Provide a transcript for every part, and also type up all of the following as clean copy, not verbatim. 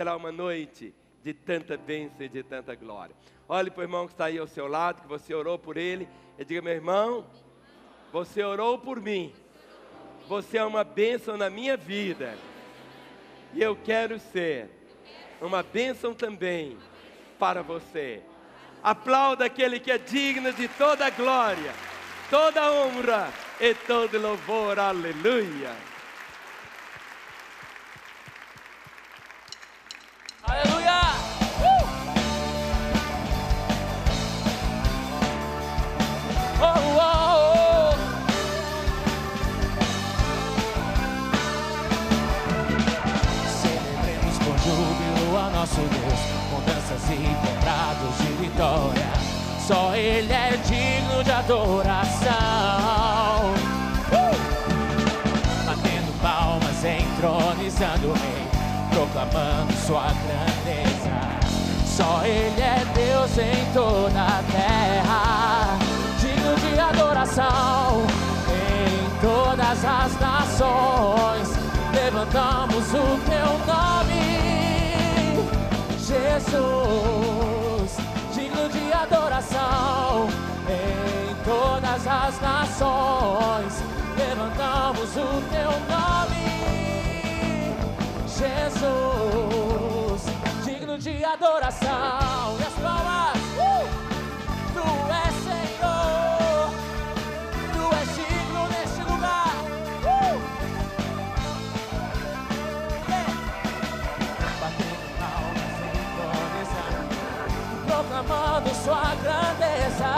será uma noite de tanta bênção e de tanta glória. Olhe para o irmão que está aí ao seu lado, que você orou por ele, e diga: meu irmão, você orou por mim, você é uma bênção na minha vida, e eu quero ser uma bênção também para você. Aplauda aquele que é digno de toda glória, toda honra e todo louvor. Aleluia. Aleluia! Oh, oh, oh. Celebremos com júbilo a nosso Deus, com danças e quebrados de vitória. Só Ele é digno de adoração. Batendo palmas, entronizando o Rei, proclamando sua grandeza. Só Ele é Deus em toda a terra, digno de adoração. Em todas as nações levantamos o teu nome, Jesus, digno de adoração. Em todas as nações levantamos o teu nome, Jesus, digno de adoração. E as palmas, Tu és Senhor, Tu és digno neste lugar. Batendo palmas, entronizando, proclamando sua grandeza.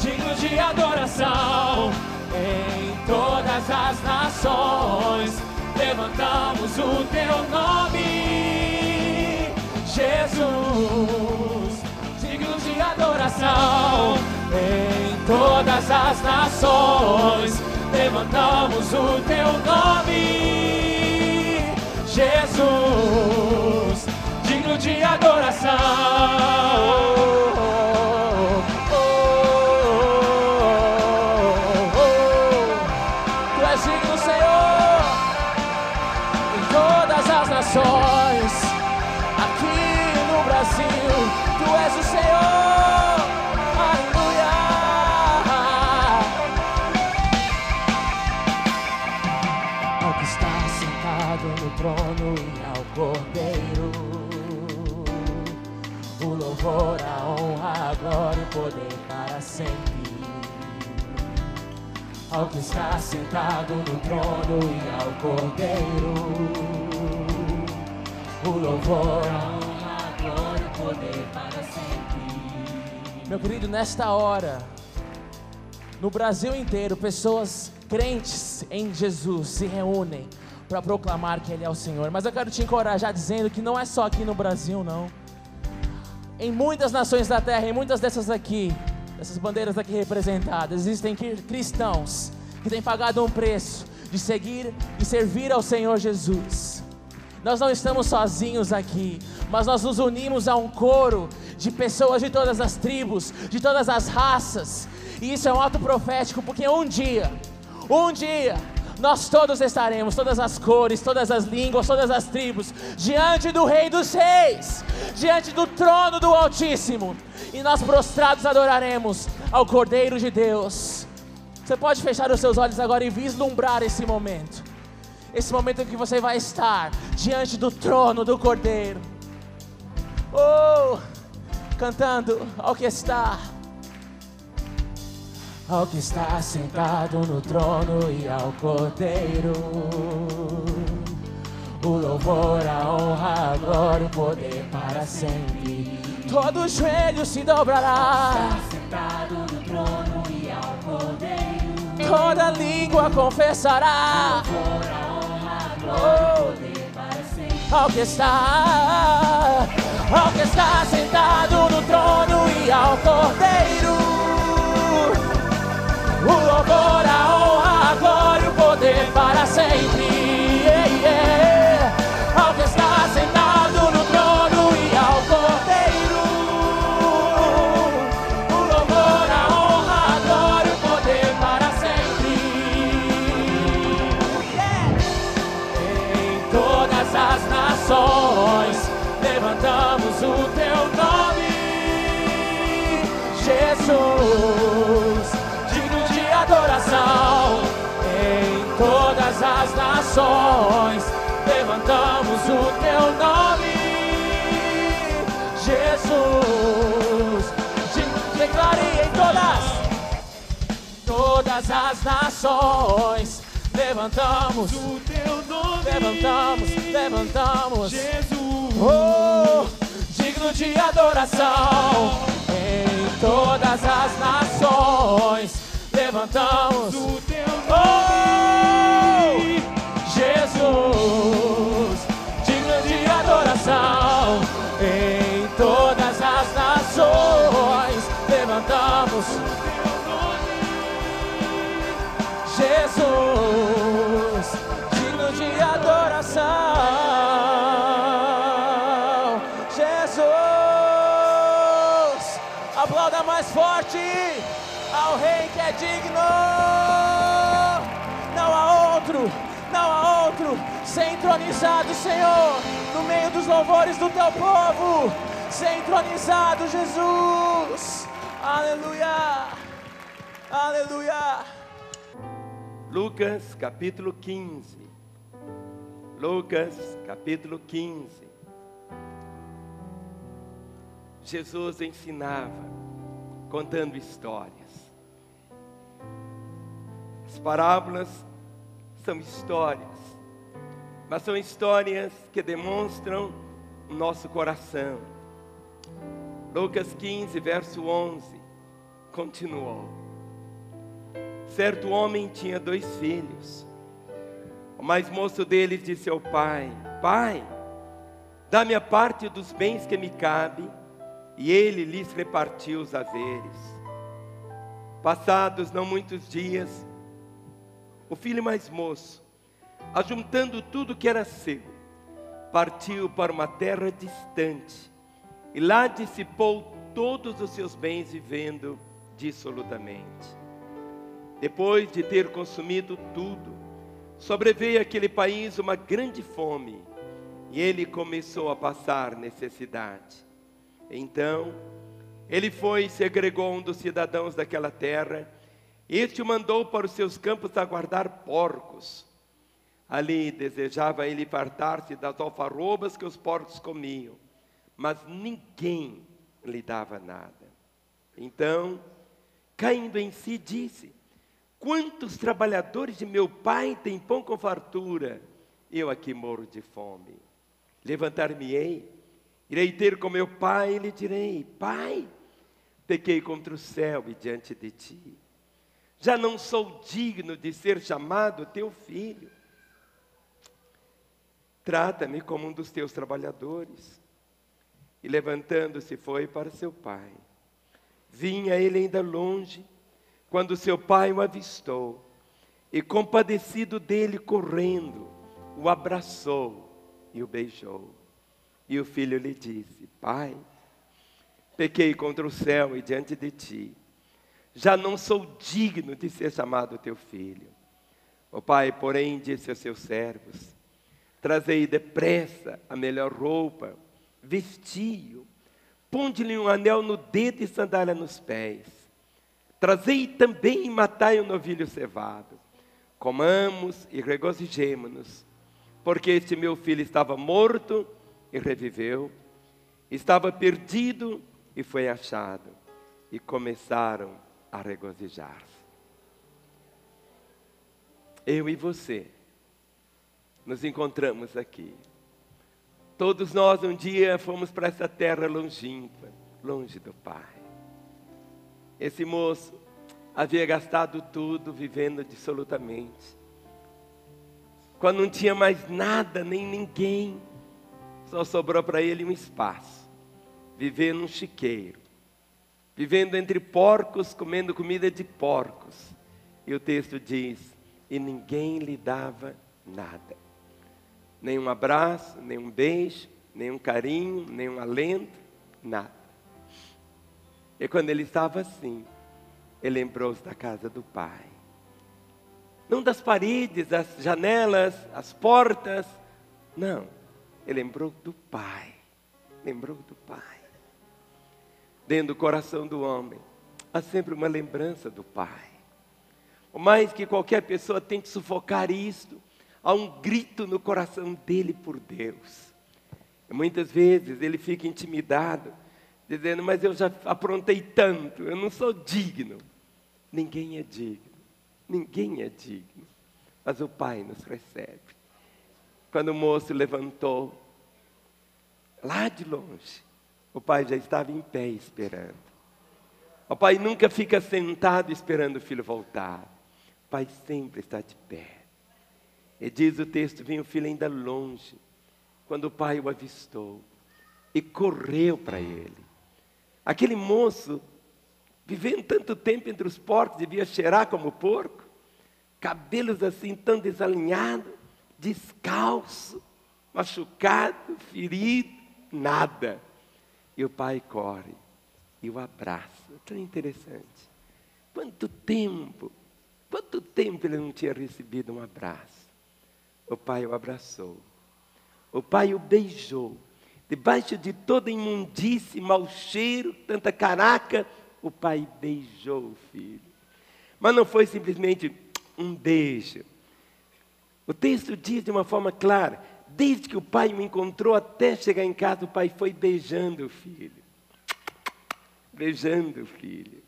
Digno de adoração. Em todas as nações levantamos o teu nome, Jesus, digno de adoração. Em todas as nações levantamos o teu nome, Jesus, digno de adoração. Aqui no Brasil, Tu és o Senhor, aleluia. Ao que está sentado no trono e ao Cordeiro, o louvor, a honra, a glória e o poder para sempre. Ao que está sentado no trono e ao Cordeiro, o louvor, a honra, a glória e o poder para sempre. Meu querido, nesta hora, no Brasil inteiro, pessoas crentes em Jesus se reúnem para proclamar que Ele é o Senhor. Mas eu quero te encorajar dizendo que não é só aqui no Brasil, não. Em muitas nações da terra, em muitas dessas aqui, essas bandeiras aqui representadas, existem cristãos que têm pagado um preço de seguir e servir ao Senhor Jesus. Nós não estamos sozinhos aqui, mas nós nos unimos a um coro de pessoas de todas as tribos, de todas as raças. E isso é um ato profético, porque um dia, nós todos estaremos, todas as cores, todas as línguas, todas as tribos, diante do Rei dos Reis, diante do trono do Altíssimo. E nós prostrados adoraremos ao Cordeiro de Deus. Você pode fechar os seus olhos agora e vislumbrar esse momento. Esse momento em que você vai estar diante do trono do Cordeiro. Oh, cantando ao que está sentado no trono e ao Cordeiro. O louvor, a honra, a glória, o poder para sempre. Todo joelho se dobrará. Está sentado no trono e ao Cordeiro. Toda língua confessará. O louvor, a honra, a glória, o poder para sempre. Ao que está sentado no trono e ao Cordeiro. O louvor, a honra, a glória, o poder para sempre. Ao que está sentado no trono e ao Cordeiro. O louvor, a honra, a glória, o poder para sempre. levantamos o teu nome, Jesus, digno de adoração em todas as nações. Levantamos o teu nome, Jesus, declare em todas as nações. Levantamos o teu nome, levantamos, Jesus, oh, digno de adoração em todas as nações. Levantamos o teu nome, Jesus, digno de adoração em todas as nações. Levantamos Jesus, digno de adoração. Jesus, aplauda mais forte ao Rei que é digno. Não há outro ser entronizado, Senhor, no meio dos louvores do teu povo. Ser entronizado, Jesus. Aleluia, aleluia. Lucas capítulo 15. Lucas capítulo 15. Jesus ensinava, contando histórias. As parábolas são histórias, mas são histórias que demonstram o nosso coração. Lucas 15, verso 11, continuou. Certo homem tinha 2 filhos. O mais moço deles disse ao pai: Pai, dá-me a parte dos bens que me cabe. E ele lhes repartiu os haveres. Passados não muitos dias, o filho mais moço, ajuntando tudo que era seu, partiu para uma terra distante, e lá dissipou todos os seus bens, vivendo dissolutamente. Depois de ter consumido tudo, sobreveio àquele país uma grande fome, e ele começou a passar necessidade. Então, ele foi e se agregou a um dos cidadãos daquela terra. Este o mandou para os seus campos a guardar porcos. Ali desejava ele fartar-se das alfarrobas que os porcos comiam, mas ninguém lhe dava nada. Então, caindo em si, disse: Quantos trabalhadores de meu pai têm pão com fartura? Eu aqui morro de fome. Levantar-me-ei, irei ter com meu pai e lhe direi: Pai, pequei contra o céu e diante de ti. Já não sou digno de ser chamado teu filho. Trata-me como um dos teus trabalhadores. E levantando-se foi para seu pai. Vinha ele ainda longe, quando seu pai o avistou, e compadecido dele, correndo, o abraçou e o beijou. E o filho lhe disse: Pai, pequei contra o céu e diante de ti. Já não sou digno de ser chamado teu filho. O pai, porém, disse aos seus servos: Trazei depressa a melhor roupa, vestiu, ponde-lhe um anel no dedo e sandália nos pés. Trazei também e matai o novilho cevado. Comamos e regozijemo-nos, porque este meu filho estava morto e reviveu, estava perdido e foi achado. E começaram a regozijar-se. Eu e você nos encontramos aqui. Todos nós um dia fomos para essa terra longínqua, longe do Pai. Esse moço havia gastado tudo vivendo dissolutamente. Quando não tinha mais nada, nem ninguém, só sobrou para ele um espaço. Viver num chiqueiro. Vivendo entre porcos, comendo comida de porcos. E o texto diz: e ninguém lhe dava nada. Nem um abraço, nem um beijo, nem um carinho, nem um alento, nada. E quando ele estava assim, ele lembrou-se da casa do Pai. Não das paredes, das janelas, as portas. Não, ele lembrou do Pai. lembrou do Pai. Dentro do coração do homem, há sempre uma lembrança do Pai. Por mais que qualquer pessoa tente sufocar isto, há um grito no coração dele por Deus. E muitas vezes ele fica intimidado, dizendo, mas eu já aprontei tanto, eu não sou digno. Ninguém é digno, ninguém é digno, mas o Pai nos recebe. Quando o moço levantou, lá de longe, o Pai já estava em pé esperando. O Pai nunca fica sentado esperando o filho voltar. O Pai sempre está de pé. E diz o texto, vinha o filho ainda longe, quando o pai o avistou, e correu para ele. Aquele moço, vivendo tanto tempo entre os porcos, devia cheirar como porco, cabelos assim tão desalinhados, descalço, machucado, ferido, nada. E o pai corre e o abraça. Tão interessante. Quanto tempo ele não tinha recebido um abraço. O pai o abraçou. O pai o beijou. Debaixo de toda imundície, mau cheiro, tanta caraca, o pai beijou o filho. Mas não foi simplesmente um beijo. O texto diz de uma forma clara, desde que o pai o encontrou até chegar em casa, o pai foi beijando o filho. Beijando o filho.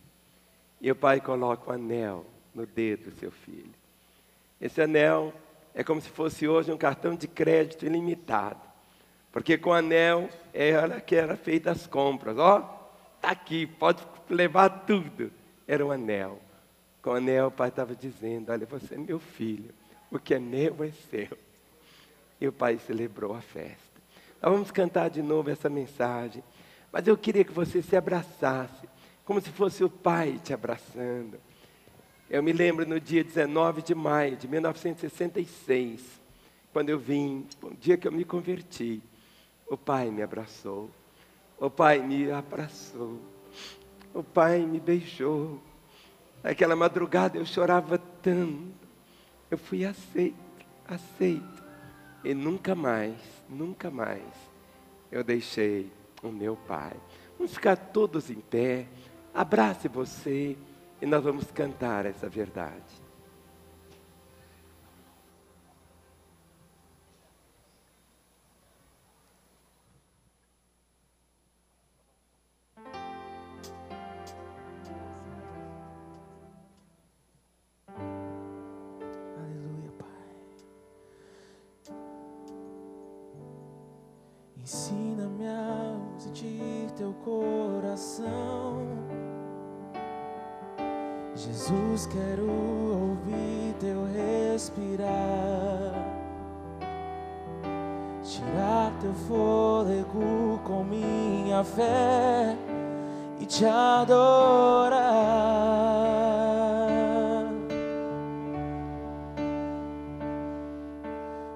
E o pai coloca um anel no dedo do seu filho. Esse anel é como se fosse hoje um cartão de crédito ilimitado. Porque com o anel era que era feita as compras. Ó, está aqui, pode levar tudo. Era um anel. Com o anel o pai estava dizendo, olha, você é meu filho. O que é meu é seu. E o pai celebrou a festa. Nós vamos cantar de novo essa mensagem. Mas eu queria que você se abraçasse, como se fosse o pai te abraçando. Eu me lembro no dia 19 de maio de 1966, quando eu vim, o dia que eu me converti, o pai me abraçou, o pai me abraçou, o pai me beijou. Naquela madrugada eu chorava tanto, eu fui aceito, e nunca mais eu deixei o meu pai. Vamos ficar todos em pé, abrace você, e nós vamos cantar essa verdade. Aleluia, Pai. Ensina-me a sentir teu coração. Jesus, quero ouvir teu respirar, tirar teu fôlego com minha fé e te adorar.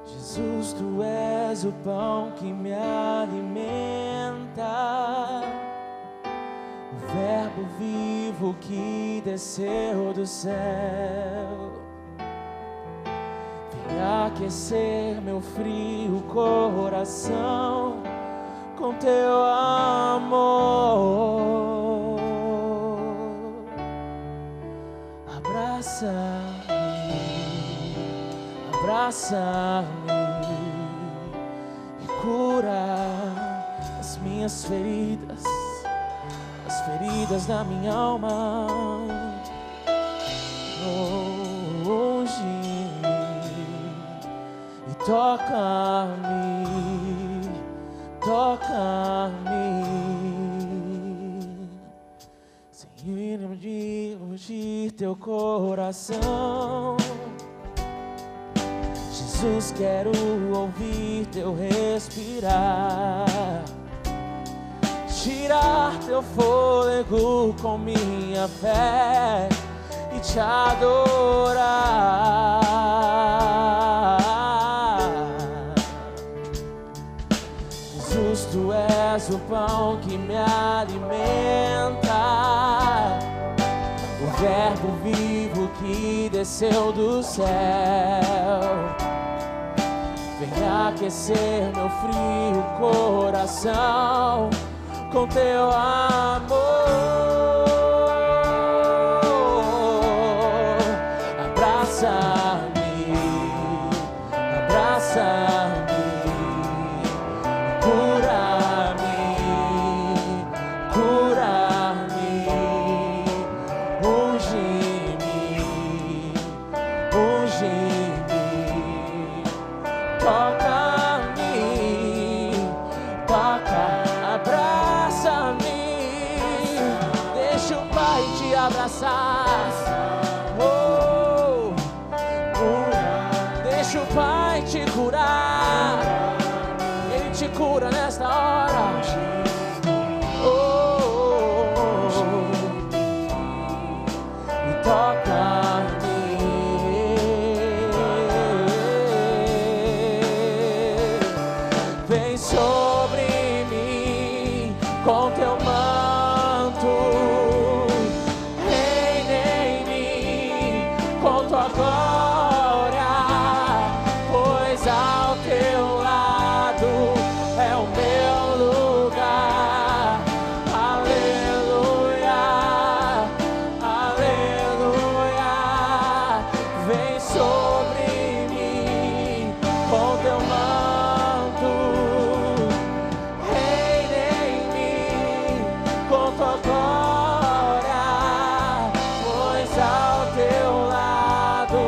Jesus, tu és o pão que me alimenta, o verbo vivo que desceu do céu. Vem aquecer meu frio coração com teu amor. Abraça-me e cura as minhas feridas, as feridas da minha alma. Longe e toca-me, sem iludir teu coração. Jesus, quero ouvir teu respirar, tirar teu fôlego com minha fé e te adorar. Jesus, tu és o pão que me alimenta, o verbo vivo que desceu do céu. vem aquecer meu frio coração com teu amor. Abraça-me, abraça-me, cura-me, cura-me, unge-me, unge-me, toca-me, toca, abraça-me, deixa o Pai te abraçar. Deixa o Pai te curar, Ele te cura nesta hora. E toca-me. Vem sobre mim com teu manto, reina em mim com tua glória. Ao teu lado é o meu lugar. Aleluia, aleluia. Vem sobre mim com teu manto, reina em mim com tua glória, pois ao teu lado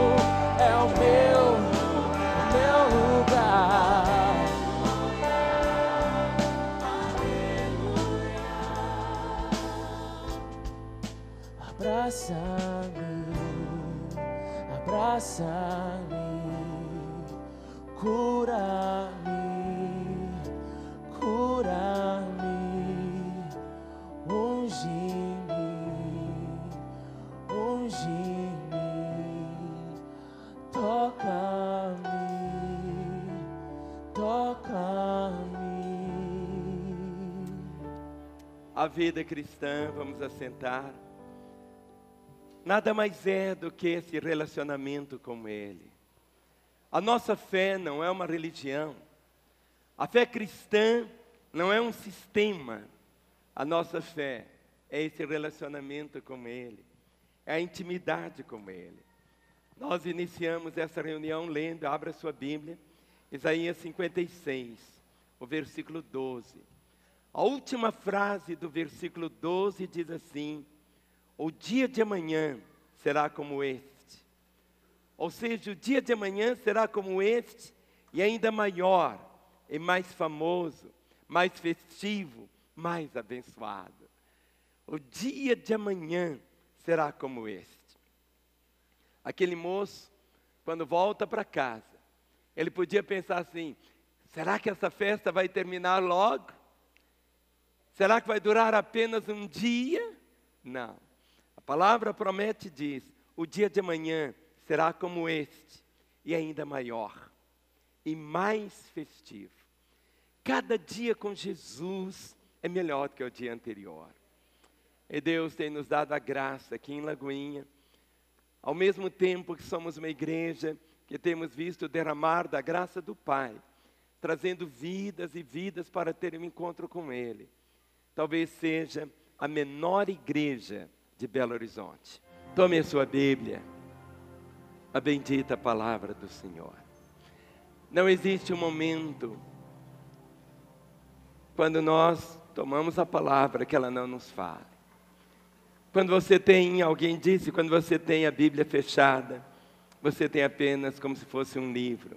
é o meu lugar. Abraça-me, abraça-me, cura-me, cura-me, unge-me, unge-me, toca-me, toca-me. A vida cristã, vamos assentar, nada mais é do que esse relacionamento com Ele. A nossa fé não é uma religião. A fé cristã não é um sistema. A nossa fé é esse relacionamento com Ele, é a intimidade com Ele. Nós iniciamos essa reunião lendo, abra sua Bíblia, Isaías 56, o versículo 12. A última frase do versículo 12 diz assim: o dia de amanhã será como este. Ou seja, o dia de amanhã será como este, e ainda maior, e mais famoso, mais festivo, mais abençoado. O dia de amanhã será como este. Aquele moço, quando volta para casa, ele podia pensar assim: será que essa festa vai terminar logo? Será que vai durar apenas um dia? Não. A palavra promete e diz: o dia de amanhã será como este, e ainda maior, e mais festivo. Cada dia com Jesus é melhor do que o dia anterior. E Deus tem nos dado a graça aqui em Lagoinha, ao mesmo tempo que somos uma igreja que temos visto o derramar da graça do Pai, trazendo vidas e vidas para ter um encontro com Ele. Talvez seja a menor igreja de Belo Horizonte. Tome a sua Bíblia, a bendita palavra do Senhor. Não existe um momento quando nós tomamos a palavra que ela não nos fale. Quando você tem, alguém disse, quando você tem a Bíblia fechada, você tem apenas como se fosse um livro.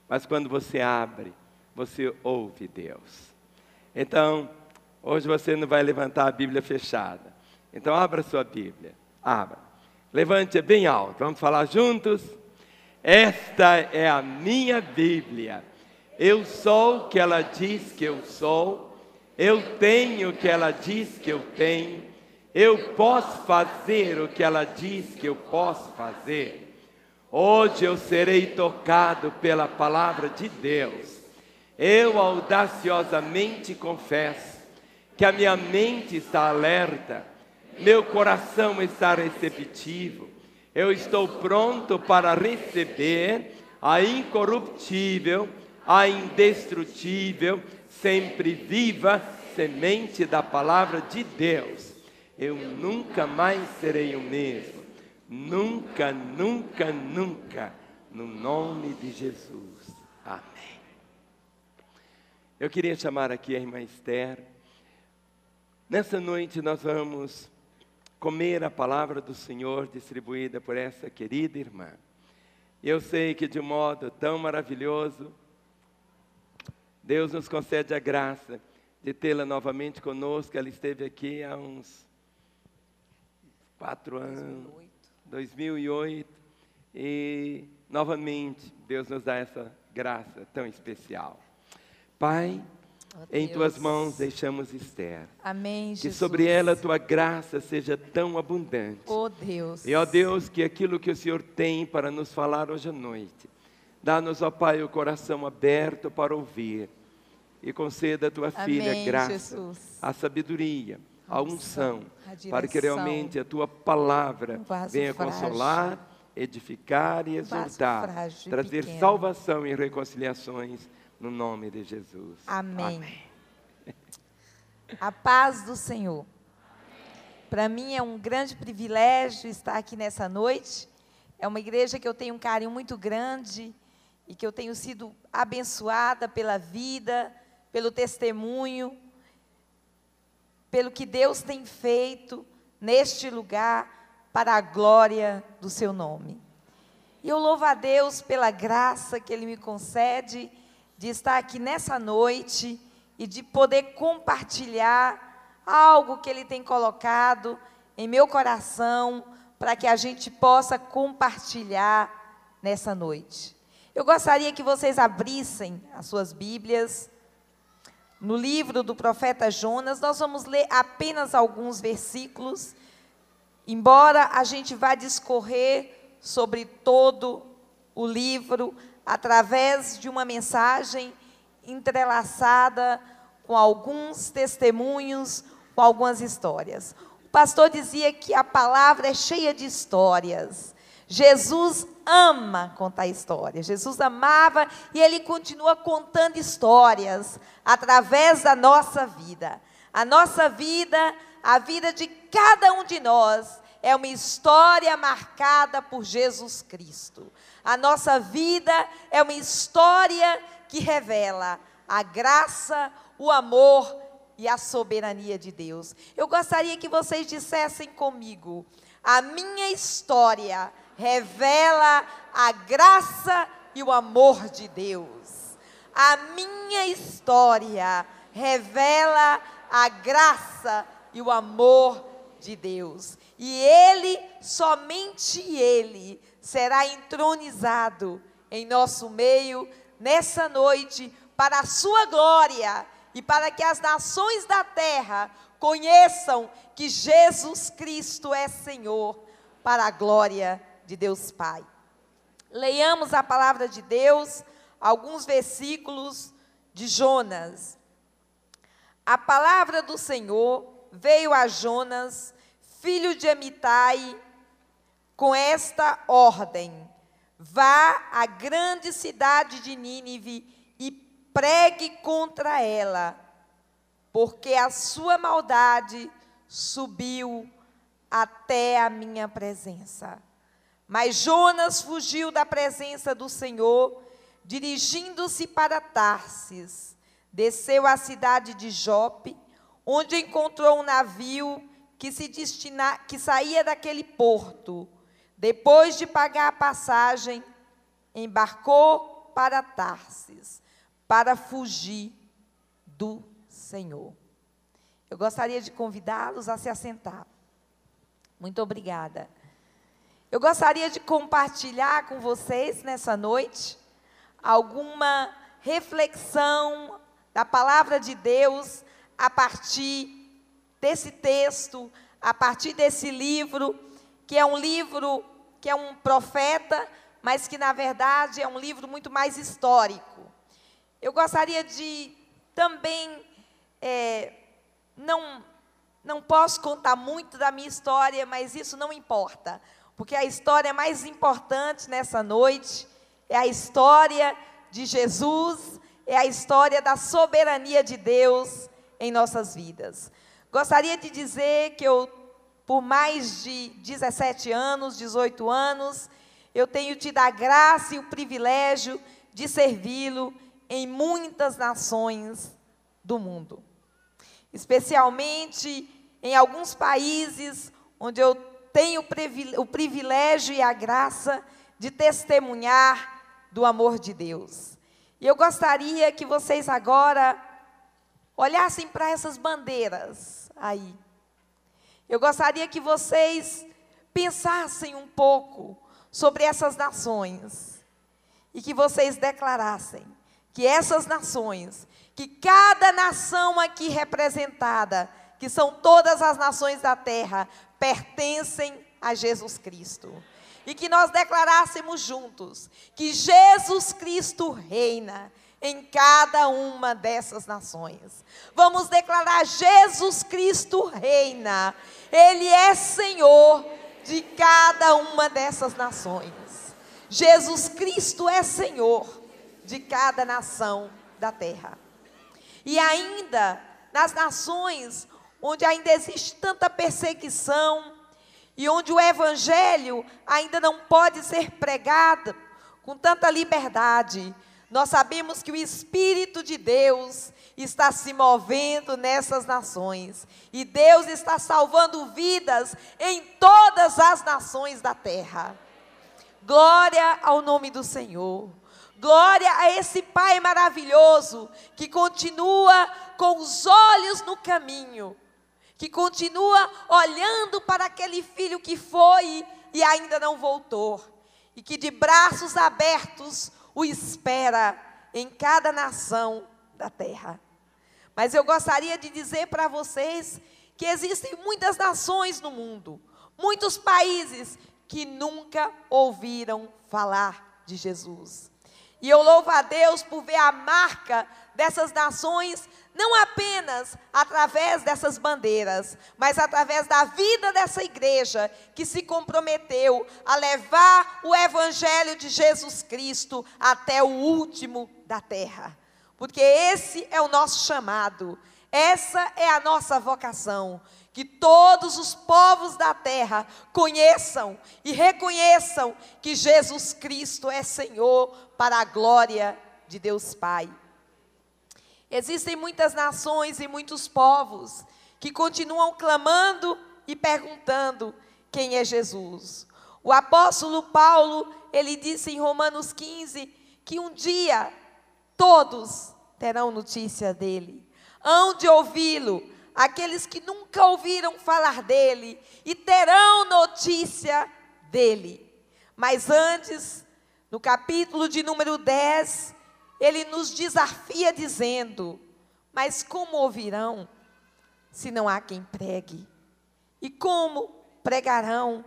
Mas quando você abre, você ouve Deus. Então, hoje você não vai levantar a Bíblia fechada. Então abra sua Bíblia, abra. Levante bem alto, vamos falar juntos? Esta é a minha Bíblia. Eu sou o que ela diz que eu sou. Eu tenho o que ela diz que eu tenho. Eu posso fazer o que ela diz que eu posso fazer. Hoje eu serei tocado pela palavra de Deus. Eu audaciosamente confesso que a minha mente está alerta, meu coração está receptivo, eu estou pronto para receber a incorruptível, a indestrutível, sempre viva semente da palavra de Deus. Eu nunca mais serei o mesmo. Nunca, nunca, nunca. No nome de Jesus. Amém. Eu queria chamar aqui a irmã Esther. Nessa noite nós vamos comer a palavra do Senhor distribuída por essa querida irmã. Eu sei que de um modo tão maravilhoso, Deus nos concede a graça de tê-la novamente conosco. Ela esteve aqui há uns 4 anos, 2008, e novamente Deus nos dá essa graça tão especial. Pai, em tuas mãos deixamos Esther. Amém, Jesus. Que sobre ela a tua graça seja tão abundante. Oh Deus. E ó Deus, que aquilo que o Senhor tem para nos falar hoje à noite, dá-nos, ó Pai, o coração aberto para ouvir. E conceda a tua filha graça, Jesus. a sabedoria, a unção, a para que realmente a tua palavra venha consolar, edificar e exortar, trazer salvação e reconciliações no nome de Jesus. Amém. Amém. A paz do Senhor. Para mim é um grande privilégio estar aqui nessa noite. É uma igreja que eu tenho um carinho muito grande e que eu tenho sido abençoada pela vida, pelo testemunho, pelo que Deus tem feito neste lugar para a glória do seu nome. E eu louvo a Deus pela graça que Ele me concede de estar aqui nessa noite e de poder compartilhar algo que Ele tem colocado em meu coração para que a gente possa compartilhar nessa noite. Eu gostaria que vocês abrissem as suas Bíblias no livro do profeta Jonas. Nós vamos ler apenas alguns versículos, embora a gente vá discorrer sobre todo o livro através de uma mensagem entrelaçada com alguns testemunhos, com algumas histórias. O pastor dizia que a palavra é cheia de histórias. Jesus ama contar histórias. Jesus amava e Ele continua contando histórias através da nossa vida. A nossa vida, a vida de cada um de nós, é uma história marcada por Jesus Cristo. A nossa vida é uma história que revela a graça, o amor e a soberania de Deus. Eu gostaria que vocês dissessem comigo: a minha história revela a graça e o amor de Deus. A minha história revela a graça e o amor de Deus. E Ele, somente Ele, será entronizado em nosso meio nessa noite para a sua glória e para que as nações da terra conheçam que Jesus Cristo é Senhor, para a glória de Deus Pai. Leiamos a palavra de Deus, alguns versículos de Jonas. A palavra do Senhor veio a Jonas, filho de Amitai, com esta ordem: vá à grande cidade de Nínive e pregue contra ela, porque a sua maldade subiu até a minha presença. Mas Jonas fugiu da presença do Senhor, dirigindo-se para Tarsis. Desceu à cidade de Jope, onde encontrou um navio que saía daquele porto. Depois de pagar a passagem, embarcou para Tarsis, para fugir do Senhor. Eu gostaria de convidá-los a se assentar. Muito obrigada. Eu gostaria de compartilhar com vocês nessa noite alguma reflexão da palavra de Deus a partir desse texto, a partir desse livro, que é um profeta, mas que na verdade é um livro muito mais histórico. Eu gostaria de também, não posso contar muito da minha história, mas isso não importa, porque a história mais importante nessa noite é a história de Jesus, é a história da soberania de Deus em nossas vidas. Gostaria de dizer que eu, por mais de 17 anos, 18 anos, eu tenho tido a graça e o privilégio de servi-lo em muitas nações do mundo. Especialmente em alguns países onde eu tenho o privilégio e a graça de testemunhar do amor de Deus. E eu gostaria que vocês agora olhassem para essas bandeiras aí. Eu gostaria que vocês pensassem um pouco sobre essas nações e que vocês declarassem que essas nações, que cada nação aqui representada, que são todas as nações da terra, pertencem a Jesus Cristo. E que nós declarássemos juntos que Jesus Cristo reina em cada uma dessas nações. Vamos declarar: Jesus Cristo reina. Ele é Senhor de cada uma dessas nações. Jesus Cristo é Senhor de cada nação da terra. E ainda nas nações onde ainda existe tanta perseguição e onde o evangelho ainda não pode ser pregado com tanta liberdade, nós sabemos que o Espírito de Deus está se movendo nessas nações. E Deus está salvando vidas em todas as nações da terra. Glória ao nome do Senhor. Glória a esse Pai maravilhoso que continua com os olhos no caminho, que continua olhando para aquele filho que foi e ainda não voltou, e que de braços abertos o espera em cada nação da terra. Mas eu gostaria de dizer para vocês que existem muitas nações no mundo, muitos países que nunca ouviram falar de Jesus. E eu louvo a Deus por ver a marca dessas nações, não apenas através dessas bandeiras, mas através da vida dessa igreja, que se comprometeu a levar o evangelho de Jesus Cristo até o último da terra. Porque esse é o nosso chamado, essa é a nossa vocação, que todos os povos da terra conheçam e reconheçam que Jesus Cristo é Senhor para a glória de Deus Pai. Existem muitas nações e muitos povos que continuam clamando e perguntando quem é Jesus. O apóstolo Paulo, ele disse em Romanos 15, que um dia todos terão notícia dele. Hão de ouvi-lo aqueles que nunca ouviram falar dele e terão notícia dele. Mas antes, no capítulo de número 10, ele nos desafia dizendo: mas como ouvirão se não há quem pregue? E como pregarão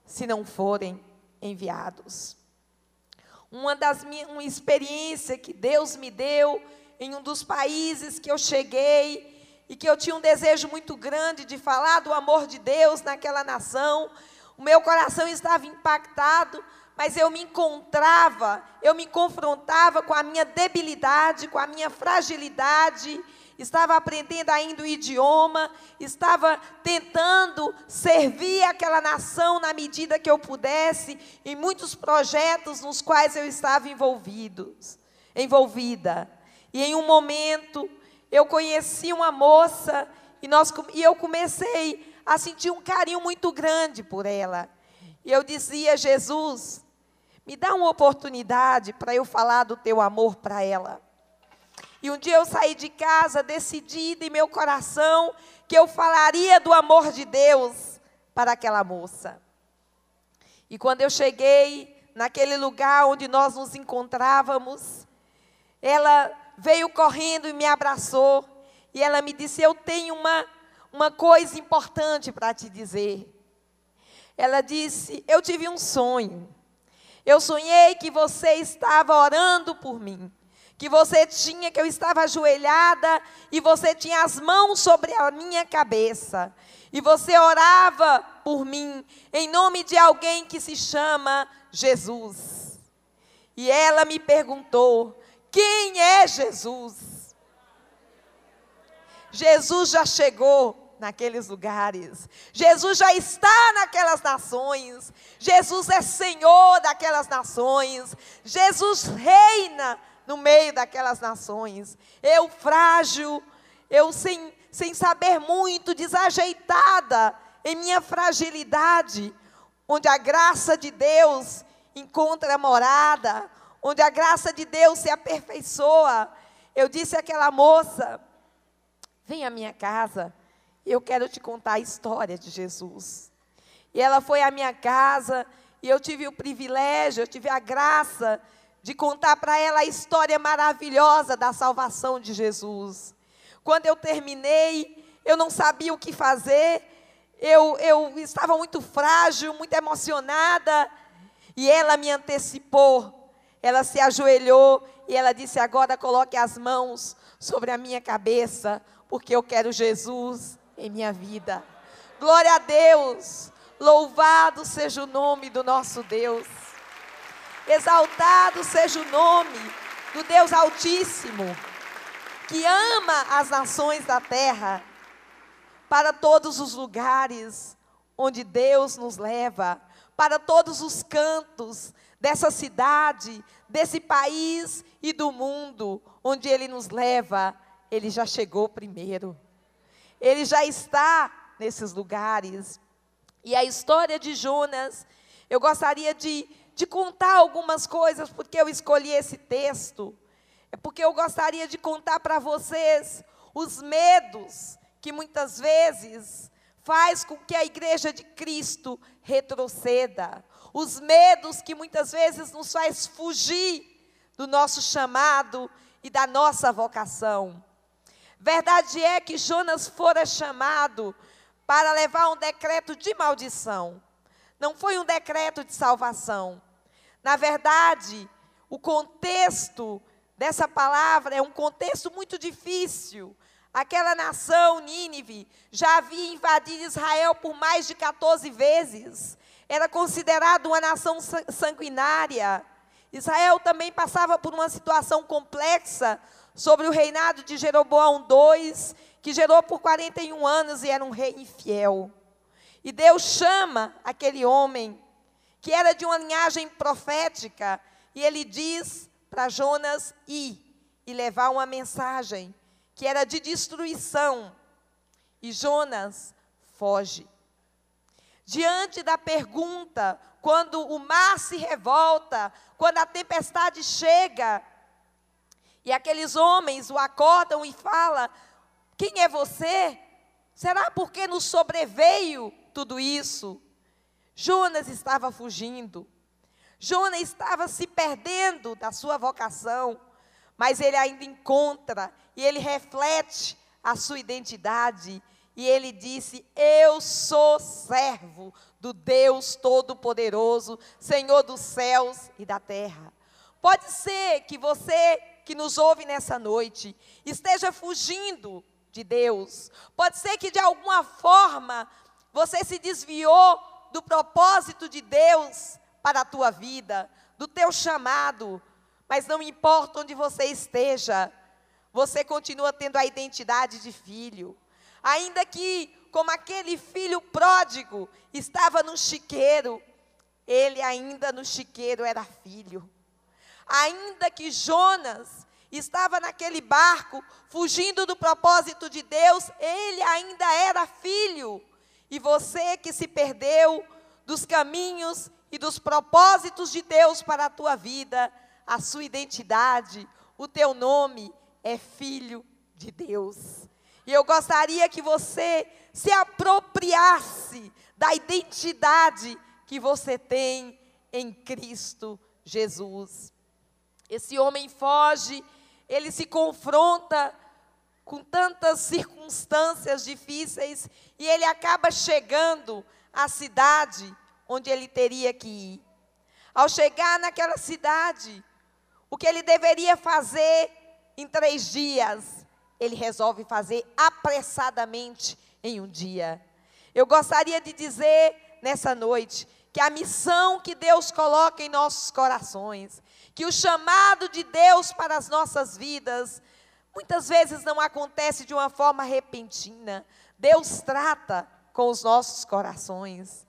se não forem enviados? Uma experiência que Deus me deu em um dos países que eu cheguei e que eu tinha um desejo muito grande de falar do amor de Deus naquela nação. O meu coração estava impactado, mas eu me confrontava com a minha debilidade, com a minha fragilidade. Estava aprendendo ainda o idioma, estava tentando servir aquela nação na medida que eu pudesse, em muitos projetos nos quais eu estava envolvida. E em um momento, eu conheci uma moça e eu comecei a sentir um carinho muito grande por ela. E eu dizia: Jesus, me dá uma oportunidade para eu falar do teu amor para ela. E um dia eu saí de casa decidida em meu coração que eu falaria do amor de Deus para aquela moça. E quando eu cheguei naquele lugar onde nós nos encontrávamos, ela veio correndo e me abraçou. E ela me disse: eu tenho uma coisa importante para te dizer. Ela disse: eu tive um sonho. Eu sonhei que você estava orando por mim. Que eu estava ajoelhada e você tinha as mãos sobre a minha cabeça. E você orava por mim em nome de alguém que se chama Jesus. E ela me perguntou: Quem é Jesus? Jesus já chegou naqueles lugares. Jesus já está naquelas nações. Jesus é Senhor daquelas nações. Jesus reina no meio daquelas nações. Eu frágil, eu sem saber muito, desajeitada em minha fragilidade, onde a graça de Deus encontra morada, onde a graça de Deus se aperfeiçoa. Eu disse àquela moça: vem à minha casa, eu quero te contar a história de Jesus. E ela foi à minha casa, e eu tive o privilégio, eu tive a graça de contar para ela a história maravilhosa da salvação de Jesus. Quando eu terminei, eu não sabia o que fazer, eu estava muito frágil, muito emocionada, e ela me antecipou, ela se ajoelhou, e ela disse: agora coloque as mãos sobre a minha cabeça, porque eu quero Jesus em minha vida. Glória a Deus, louvado seja o nome do nosso Deus, exaltado seja o nome do Deus Altíssimo, que ama as nações da terra, para todos os lugares onde Deus nos leva, para todos os cantos dessa cidade, desse país e do mundo, onde Ele nos leva, Ele já chegou primeiro. Ele já está nesses lugares. E a história de Jonas, eu gostaria de contar algumas coisas, porque eu escolhi esse texto. É porque eu gostaria de contar para vocês os medos que muitas vezes faz com que a igreja de Cristo retroceda. Os medos que muitas vezes nos faz fugir do nosso chamado e da nossa vocação. Verdade é que Jonas fora chamado para levar um decreto de maldição. Não foi um decreto de salvação. Na verdade, o contexto dessa palavra é um contexto muito difícil. Aquela nação, Nínive, já havia invadido Israel por mais de 14 vezes. Era considerada uma nação sanguinária. Israel também passava por uma situação complexa sobre o reinado de Jeroboão II, que gerou por 41 anos e era um rei infiel. E Deus chama aquele homem, que era de uma linhagem profética, e ele diz para Jonas ir e levar uma mensagem, que era de destruição. E Jonas foge. Diante da pergunta, quando o mar se revolta, quando a tempestade chega, e aqueles homens o acordam e falam: quem é você? Será porque nos sobreveio tudo isso? Jonas estava fugindo. Jonas estava se perdendo da sua vocação, mas ele ainda encontra e ele reflete a sua identidade. E ele disse: eu sou servo do Deus Todo-Poderoso, Senhor dos céus e da terra. Pode ser que você que nos ouve nessa noite esteja fugindo de Deus. Pode ser que de alguma forma você se desviou do propósito de Deus para a tua vida, do teu chamado. Mas não importa onde você esteja, você continua tendo a identidade de filho. Ainda que, como aquele filho pródigo, estava no chiqueiro, ele ainda no chiqueiro era filho. Ainda que Jonas estava naquele barco, fugindo do propósito de Deus, ele ainda era filho. E você que se perdeu dos caminhos e dos propósitos de Deus para a tua vida, a sua identidade, o teu nome é filho de Deus. E eu gostaria que você se apropriasse da identidade que você tem em Cristo Jesus. Esse homem foge, ele se confronta com tantas circunstâncias difíceis e ele acaba chegando à cidade onde ele teria que ir. Ao chegar naquela cidade, o que ele deveria fazer em 3 dias, ele resolve fazer apressadamente em um dia. Eu gostaria de dizer nessa noite que a missão que Deus coloca em nossos corações, que o chamado de Deus para as nossas vidas, muitas vezes não acontece de uma forma repentina. Deus trata com os nossos corações.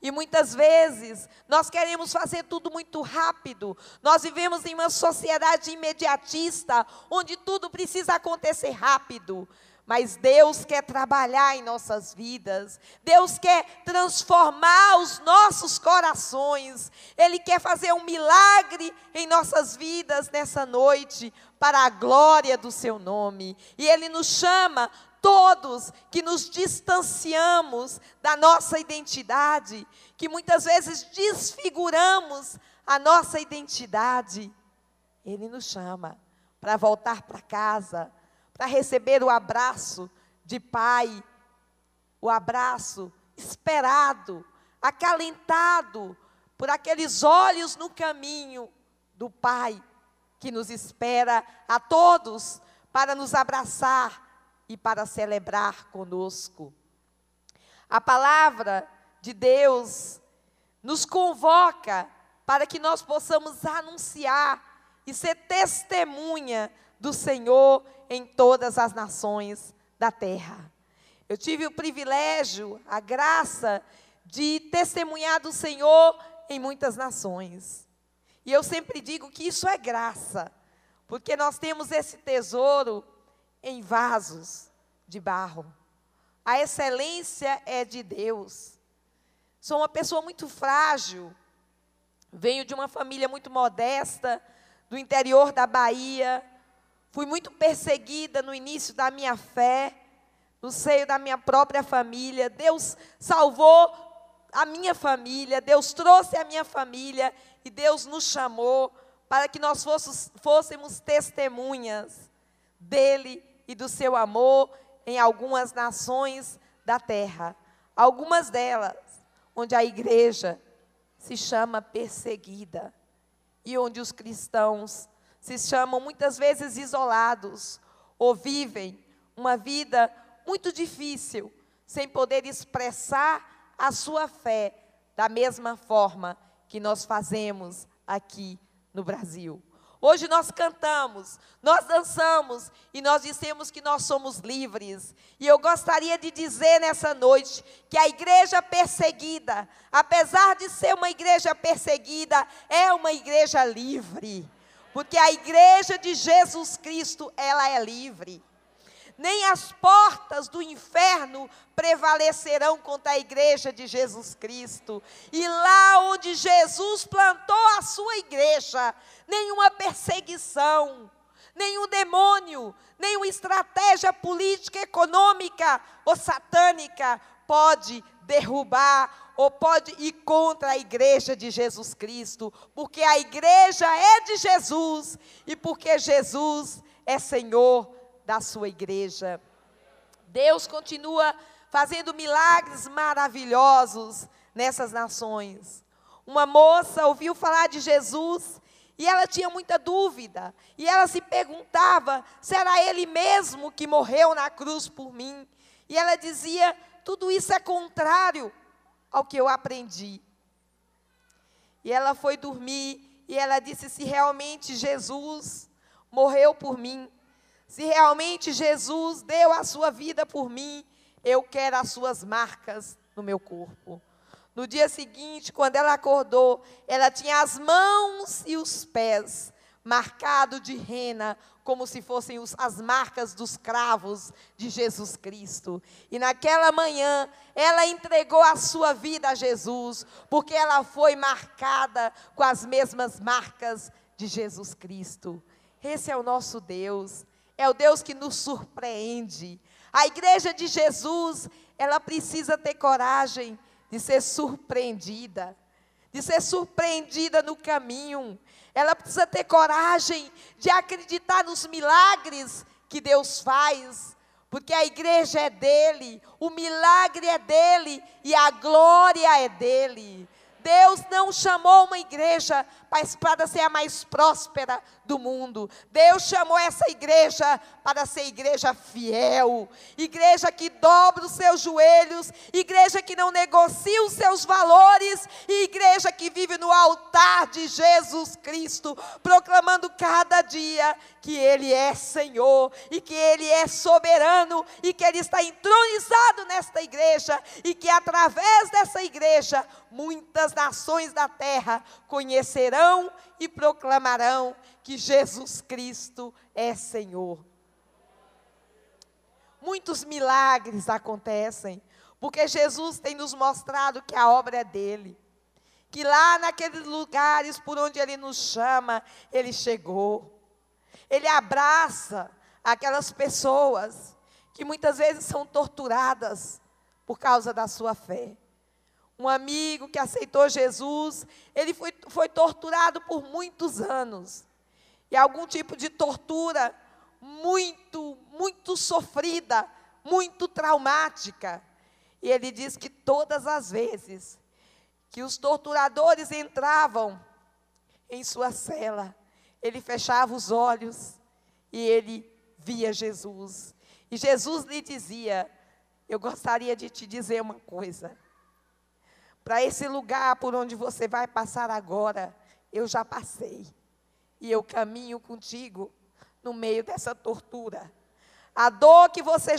E muitas vezes nós queremos fazer tudo muito rápido. Nós vivemos em uma sociedade imediatista, onde tudo precisa acontecer rápido. Mas Deus quer trabalhar em nossas vidas. Deus quer transformar os nossos corações. Ele quer fazer um milagre em nossas vidas nessa noite, para a glória do seu nome. E Ele nos chama, todos que nos distanciamos da nossa identidade, que muitas vezes desfiguramos a nossa identidade. Ele nos chama para voltar para casa, para receber o abraço de pai, o abraço esperado, acalentado por aqueles olhos no caminho do Pai, que nos espera a todos para nos abraçar e para celebrar conosco. A palavra de Deus nos convoca para que nós possamos anunciar e ser testemunha do Senhor em todas as nações da terra. Eu tive o privilégio, a graça de testemunhar do Senhor em muitas nações. E eu sempre digo que isso é graça, porque nós temos esse tesouro em vasos de barro. A excelência é de Deus. Sou uma pessoa muito frágil, venho de uma família muito modesta, do interior da Bahia. Fui muito perseguida no início da minha fé, no seio da minha própria família. Deus salvou a minha família, Deus trouxe a minha família e Deus nos chamou para que nós fôssemos testemunhas dele e do seu amor em algumas nações da terra. Algumas delas onde a igreja se chama perseguida e onde os cristãos se chamam muitas vezes isolados ou vivem uma vida muito difícil, sem poder expressar a sua fé da mesma forma que nós fazemos aqui no Brasil. Hoje nós cantamos, nós dançamos e nós dissemos que nós somos livres. E eu gostaria de dizer nessa noite que a igreja perseguida, apesar de ser uma igreja perseguida, é uma igreja livre. Porque a igreja de Jesus Cristo, ela é livre. Nem as portas do inferno prevalecerão contra a igreja de Jesus Cristo. E lá onde Jesus plantou a sua igreja, nenhuma perseguição, nenhum demônio, nenhuma estratégia política, econômica ou satânica pode derrubar ou pode ir contra a igreja de Jesus Cristo, porque a igreja é de Jesus e porque Jesus é Senhor da sua igreja. Deus continua fazendo milagres maravilhosos nessas nações. Uma moça ouviu falar de Jesus e ela tinha muita dúvida. E ela se perguntava, será ele mesmo que morreu na cruz por mim? E ela dizia, tudo isso é contrário ao que eu aprendi. E ela foi dormir e ela disse, se realmente Jesus morreu por mim, se realmente Jesus deu a sua vida por mim, eu quero as suas marcas no meu corpo. No dia seguinte, quando ela acordou, ela tinha as mãos e os pés marcados de rena, como se fossem as marcas dos cravos de Jesus Cristo. E naquela manhã, ela entregou a sua vida a Jesus, porque ela foi marcada com as mesmas marcas de Jesus Cristo. Esse é o nosso Deus. É o Deus que nos surpreende. A igreja de Jesus, ela precisa ter coragem de ser surpreendida no caminho. Ela precisa ter coragem de acreditar nos milagres que Deus faz, porque a igreja é dele, o milagre é dele e a glória é dele. Deus não chamou uma igreja para ser a mais próspera do mundo. Deus chamou essa igreja para ser igreja fiel, igreja que dobra os seus joelhos, igreja que não negocia os seus valores, e igreja que vive no altar de Jesus Cristo, proclamando cada dia que Ele é Senhor, e que Ele é soberano, e que Ele está entronizado nesta igreja, e que através dessa igreja, muitas nações da terra conhecerão e proclamarão que Jesus Cristo é Senhor. Muitos milagres acontecem, porque Jesus tem nos mostrado que a obra é dele, que lá naqueles lugares por onde Ele nos chama, Ele chegou. Ele abraça aquelas pessoas que muitas vezes são torturadas por causa da sua fé. Um amigo que aceitou Jesus, ele foi torturado por muitos anos. E algum tipo de tortura muito sofrida, muito traumática. E ele diz que todas as vezes que os torturadores entravam em sua cela, ele fechava os olhos e ele via Jesus. E Jesus lhe dizia: eu gostaria de te dizer uma coisa. Para esse lugar por onde você vai passar agora, eu já passei. E eu caminho contigo no meio dessa tortura. A dor que você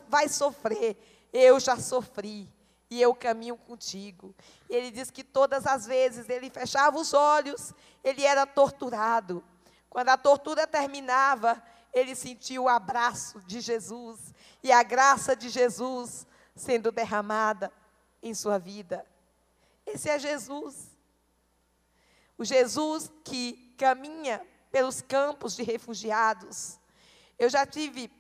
vai sofrer, eu já sofri. E eu caminho contigo. Ele diz que todas as vezes ele fechava os olhos, ele era torturado. Quando a tortura terminava, ele sentia o abraço de Jesus e a graça de Jesus sendo derramada em sua vida. Esse é Jesus. O Jesus que caminha pelos campos de refugiados. Eu já tive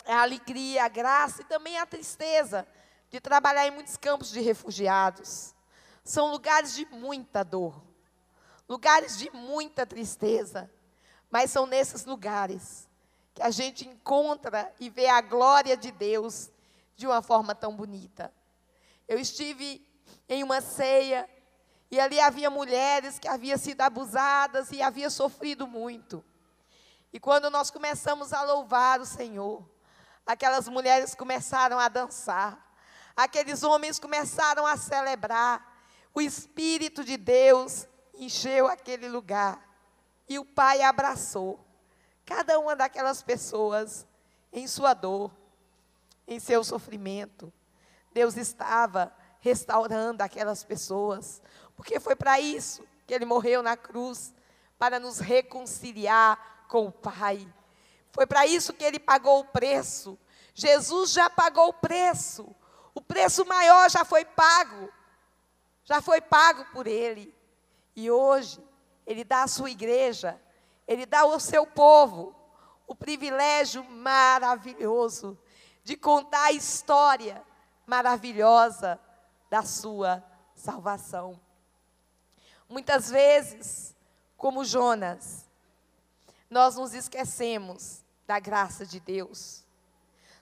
a alegria, a graça e também a tristeza de trabalhar em muitos campos de refugiados. São lugares de muita dor, lugares de muita tristeza, mas são nesses lugares que a gente encontra e vê a glória de Deus de uma forma tão bonita. Eu estive em uma ceia e ali havia mulheres que haviam sido abusadas e haviam sofrido muito. E quando nós começamos a louvar o Senhor, aquelas mulheres começaram a dançar, aqueles homens começaram a celebrar, o Espírito de Deus encheu aquele lugar. E o Pai abraçou cada uma daquelas pessoas em sua dor, em seu sofrimento. Deus estava restaurando aquelas pessoas, porque foi para isso que Ele morreu na cruz, para nos reconciliar com o Pai. Foi para isso que Ele pagou o preço. Jesus já pagou o preço maior já foi pago por Ele. E hoje, Ele dá à sua igreja, Ele dá ao seu povo o privilégio maravilhoso de contar a história maravilhosa da sua salvação. Muitas vezes, como Jonas, nós nos esquecemos da graça de Deus.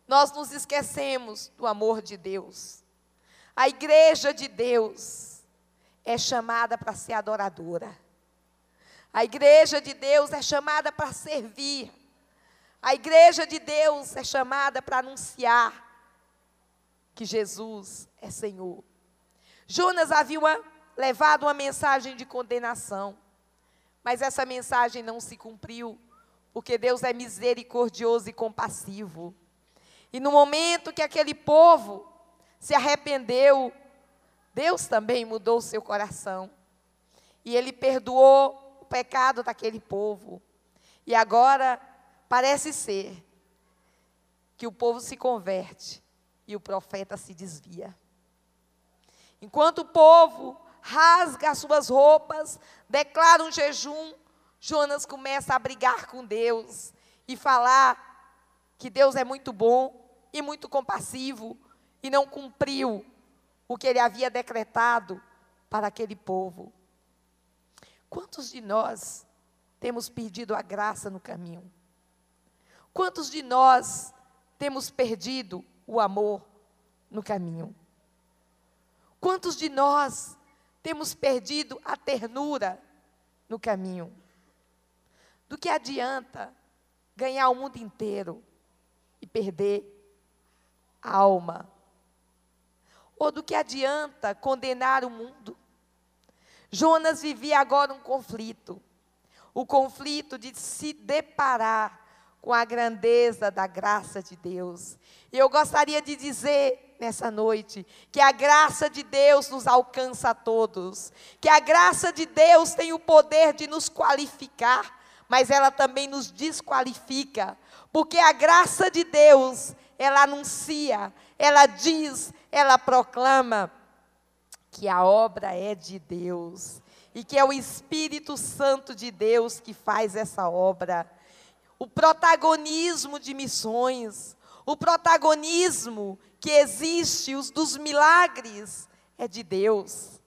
Nós nos esquecemos do amor de Deus. A igreja de Deus é chamada para ser adoradora. A igreja de Deus é chamada para servir. A igreja de Deus é chamada para anunciar que Jesus é Senhor. Jonas havia levado uma mensagem de condenação, mas essa mensagem não se cumpriu, porque Deus é misericordioso e compassivo. E no momento que aquele povo se arrependeu, Deus também mudou o seu coração. E Ele perdoou o pecado daquele povo. E agora parece ser que o povo se converte e o profeta se desvia. Enquanto o povo rasga as suas roupas, declara um jejum, Jonas começa a brigar com Deus e falar que Deus é muito bom e muito compassivo e não cumpriu o que Ele havia decretado para aquele povo. Quantos de nós temos perdido a graça no caminho? Quantos de nós temos perdido o amor no caminho? Quantos de nós temos perdido a ternura no caminho. Do que adianta ganhar o mundo inteiro e perder a alma? Ou do que adianta condenar o mundo? Jonas vivia agora um conflito. O conflito de se deparar com a grandeza da graça de Deus. E eu gostaria de dizer nessa noite que a graça de Deus nos alcança a todos. Que a graça de Deus tem o poder de nos qualificar, mas ela também nos desqualifica. Porque a graça de Deus, ela anuncia, ela diz, ela proclama que a obra é de Deus. E que é o Espírito Santo de Deus que faz essa obra. O protagonismo de missões, o protagonismo que existe, os dos milagres, é de Deus.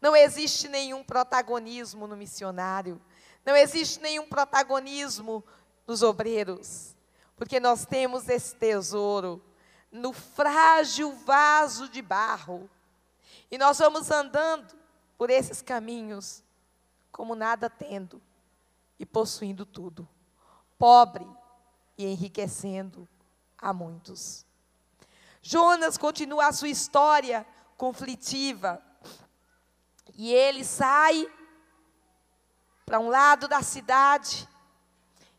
Não existe nenhum protagonismo no missionário. Não existe nenhum protagonismo nos obreiros. Porque nós temos esse tesouro no frágil vaso de barro. E nós vamos andando por esses caminhos, como nada tendo e possuindo tudo. Pobre e enriquecendo a muitos. Jonas continua a sua história conflitiva. E ele sai para um lado da cidade.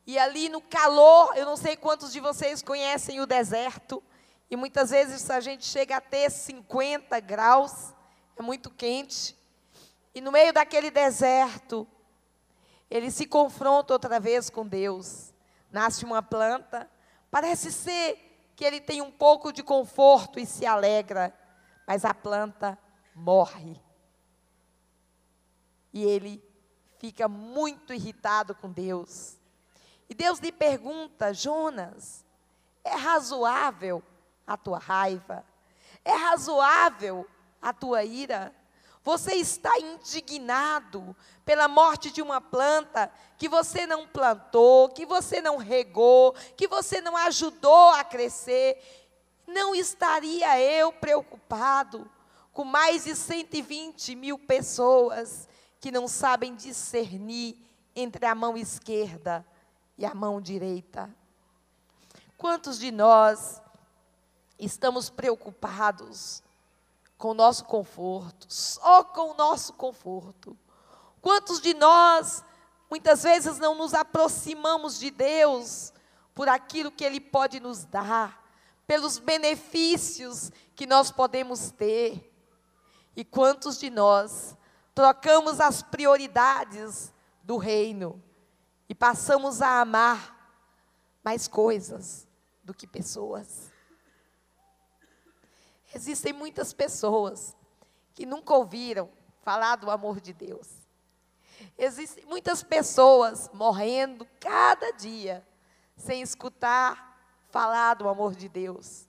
E ali no calor, eu não sei quantos de vocês conhecem o deserto. E muitas vezes a gente chega a ter 50 graus. É muito quente. E no meio daquele deserto, ele se confronta outra vez com Deus. Nasce uma planta. Parece ser que ele tem um pouco de conforto e se alegra. Mas a planta morre. E ele fica muito irritado com Deus. E Deus lhe pergunta: Jonas, é razoável a tua raiva? É razoável a tua ira? Você está indignado pela morte de uma planta que você não plantou, que você não regou, que você não ajudou a crescer. Não estaria eu preocupado com mais de 120 mil pessoas que não sabem discernir entre a mão esquerda e a mão direita? Quantos de nós estamos preocupados com o nosso conforto, só com o nosso conforto? Quantos de nós, muitas vezes, não nos aproximamos de Deus por aquilo que Ele pode nos dar, pelos benefícios que nós podemos ter? E quantos de nós trocamos as prioridades do reino e passamos a amar mais coisas do que pessoas? Existem muitas pessoas que nunca ouviram falar do amor de Deus. Existem muitas pessoas morrendo cada dia sem escutar falar do amor de Deus.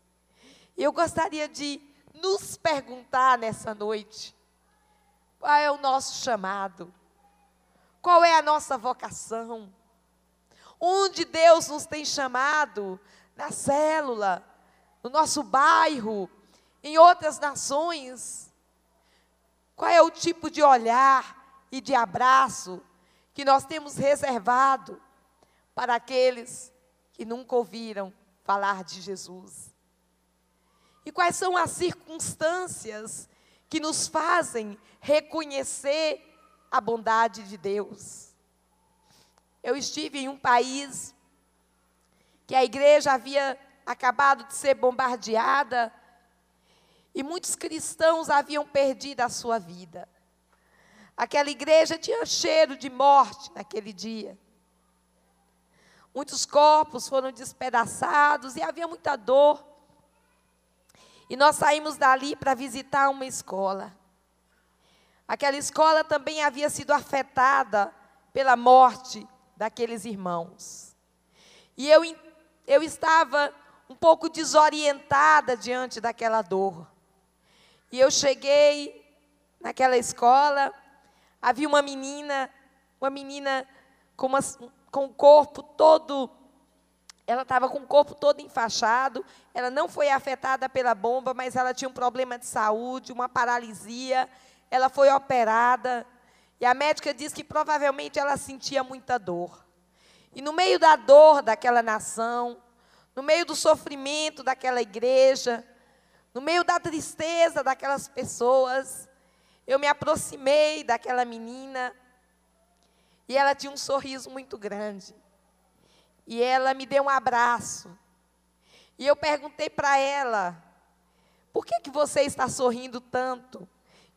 E eu gostaria de nos perguntar nessa noite: qual é o nosso chamado? Qual é a nossa vocação? Onde Deus nos tem chamado? Na célula, no nosso bairro, em outras nações? Qual é o tipo de olhar e de abraço que nós temos reservado para aqueles que nunca ouviram falar de Jesus? E quais são as circunstâncias que nos fazem reconhecer a bondade de Deus? Eu estive em um país que a igreja havia acabado de ser bombardeada e muitos cristãos haviam perdido a sua vida. Aquela igreja tinha cheiro de morte naquele dia. Muitos corpos foram despedaçados e havia muita dor. E nós saímos dali para visitar uma escola. Aquela escola também havia sido afetada pela morte daqueles irmãos. E eu estava um pouco desorientada diante daquela dor. E eu cheguei naquela escola, havia uma menina com o corpo todo, ela estava com o corpo todo enfaixado. Ela não foi afetada pela bomba, mas ela tinha um problema de saúde, uma paralisia. ela foi operada, e a médica disse que provavelmente ela sentia muita dor. E no meio da dor daquela nação, no meio do sofrimento daquela igreja, no meio da tristeza daquelas pessoas, eu me aproximei daquela menina, e ela tinha um sorriso muito grande. E ela me deu um abraço. E eu perguntei para ela, por que você está sorrindo tanto?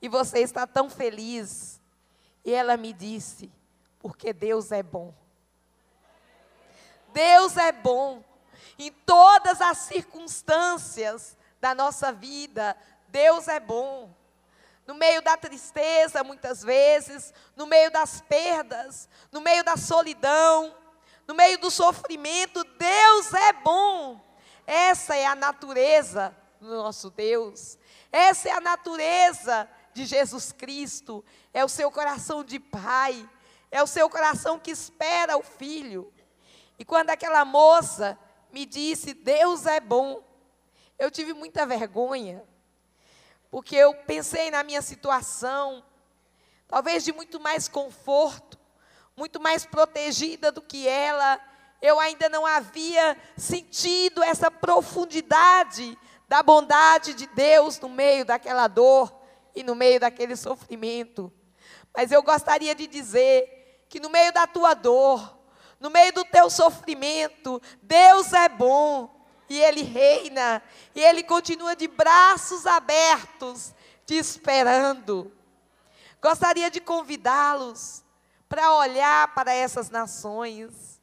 E você está tão feliz? E ela me disse, porque Deus é bom. Deus é bom. Em todas as circunstâncias da nossa vida, Deus é bom. No meio da tristeza, muitas vezes, no meio das perdas, no meio da solidão, no meio do sofrimento, Deus é bom. Essa é a natureza do nosso Deus. Essa é a natureza de Jesus Cristo. É o seu coração de pai. É o seu coração que espera o filho. E quando aquela moça me disse, Deus é bom, eu tive muita vergonha. Porque eu pensei na minha situação, talvez de muito mais conforto, muito mais protegida do que ela. Eu ainda não havia sentido essa profundidade da bondade de Deus no meio daquela dor e no meio daquele sofrimento. Mas eu gostaria de dizer que no meio da tua dor, no meio do teu sofrimento, Deus é bom. E Ele reina, e Ele continua de braços abertos, te esperando. Gostaria de convidá-los para olhar para essas nações,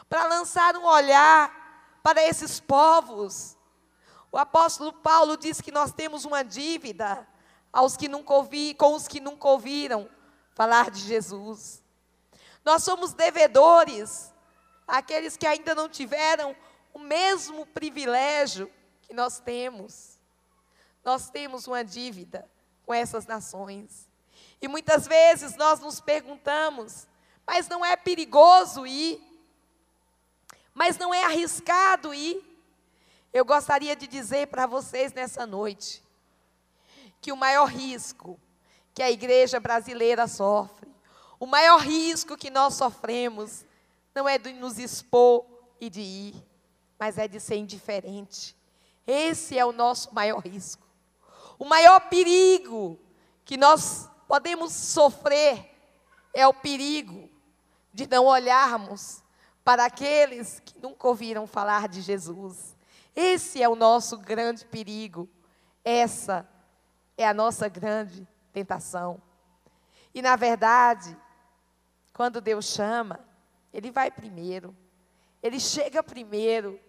para lançar um olhar para esses povos. O apóstolo Paulo diz que nós temos uma dívida com os que nunca ouviram falar de Jesus. Nós somos devedores àqueles que ainda não tiveram o mesmo privilégio que nós temos. Nós temos uma dívida com essas nações. E muitas vezes nós nos perguntamos, mas não é perigoso ir? Mas não é arriscado ir? Eu gostaria de dizer para vocês nessa noite, que o maior risco que a igreja brasileira sofre, o maior risco que nós sofremos, não é de nos expor e de ir, mas é de ser indiferente. Esse é o nosso maior risco. O maior perigo que nós podemos sofrer é o perigo de não olharmos para aqueles que nunca ouviram falar de Jesus. Esse é o nosso grande perigo. Essa é a nossa grande tentação. E na verdade, quando Deus chama, Ele vai primeiro. Ele chega primeiro.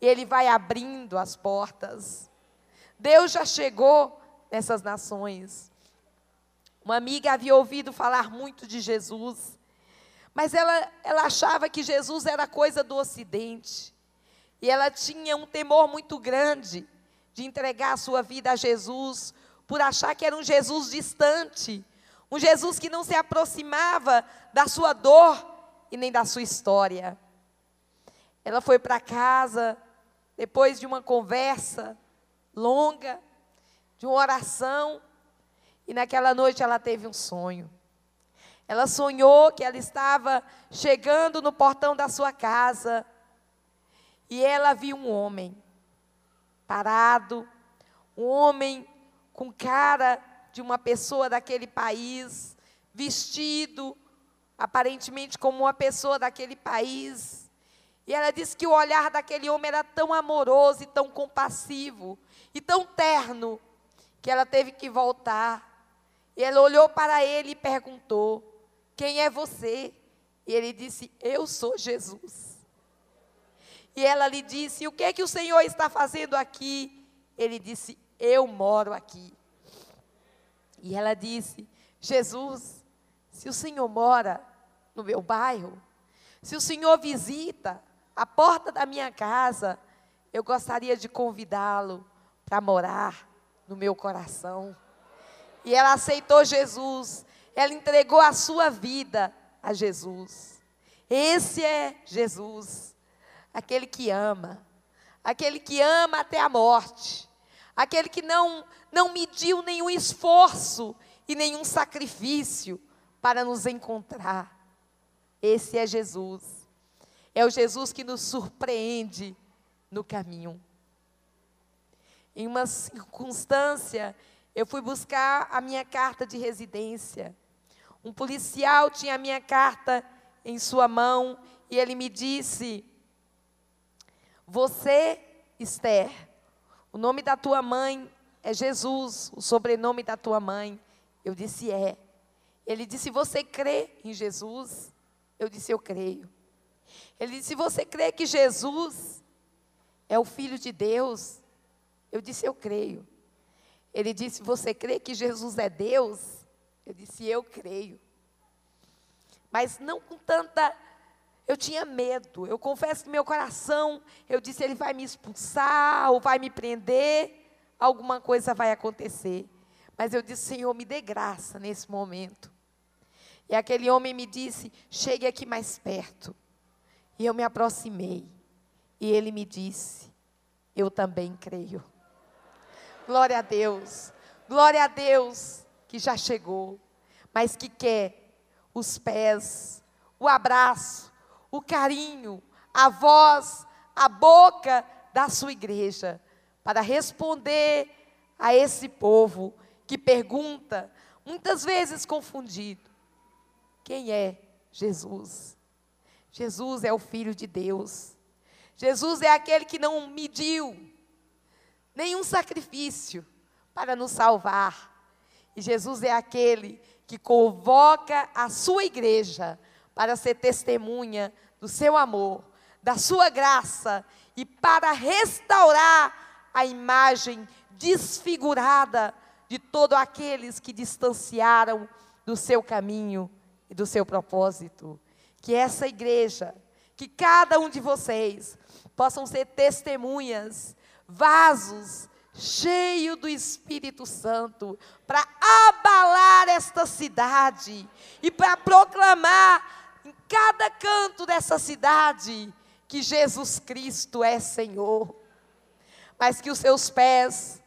E Ele vai abrindo as portas. Deus já chegou nessas nações. Uma amiga havia ouvido falar muito de Jesus, mas ela achava que Jesus era coisa do Ocidente. E ela tinha um temor muito grande de entregar a sua vida a Jesus, por achar que era um Jesus distante, um Jesus que não se aproximava da sua dor e nem da sua história. Ela foi para casa, depois de uma conversa longa, de uma oração, e naquela noite ela teve um sonho. Ela sonhou que ela estava chegando no portão da sua casa, e ela viu um homem parado, um homem com cara de uma pessoa daquele país, vestido aparentemente como uma pessoa daquele país. E ela disse que o olhar daquele homem era tão amoroso e tão compassivo e tão terno, que ela teve que voltar. E ela olhou para ele e perguntou, quem é você? E ele disse, eu sou Jesus. E ela lhe disse, o que é que o Senhor está fazendo aqui? Ele disse, eu moro aqui. E ela disse, Jesus, se o Senhor mora no meu bairro, se o Senhor visita a porta da minha casa, eu gostaria de convidá-lo para morar no meu coração. E ela aceitou Jesus, ela entregou a sua vida a Jesus. Esse é Jesus, aquele que ama até a morte, aquele que não mediu nenhum esforço e nenhum sacrifício para nos encontrar. Esse é Jesus. É o Jesus que nos surpreende no caminho. Em uma circunstância, eu fui buscar a minha carta de residência. Um policial tinha a minha carta em sua mão e ele me disse: você, Esther, o nome da tua mãe é Jesus, o sobrenome da tua mãe. Eu disse: é. Ele disse: você crê em Jesus? Eu disse: eu creio. Ele disse: você crê que Jesus é o Filho de Deus? Eu disse: eu creio. Ele disse: você crê que Jesus é Deus? Eu disse: eu creio. Mas não com tanta... Eu tinha medo. Eu confesso que meu coração, eu disse: ele vai me expulsar ou vai me prender, alguma coisa vai acontecer. Mas eu disse: Senhor, me dê graça nesse momento. E aquele homem me disse: chegue aqui mais perto. E eu me aproximei. E ele me disse: eu também creio. Glória a Deus. Glória a Deus que já chegou, mas que quer os pés, o abraço, o carinho, a voz, a boca da sua igreja, para responder a esse povo que pergunta, muitas vezes confundido: quem é Jesus? Jesus é o Filho de Deus. Jesus é aquele que não mediu nenhum sacrifício para nos salvar. E Jesus é aquele que convoca a sua igreja para ser testemunha do seu amor, da sua graça e para restaurar a imagem desfigurada de todos aqueles que distanciaram do seu caminho e do seu propósito. Que essa igreja, que cada um de vocês possam ser testemunhas, vasos cheios do Espírito Santo, para abalar esta cidade e para proclamar em cada canto dessa cidade que Jesus Cristo é Senhor. Mas que os seus pés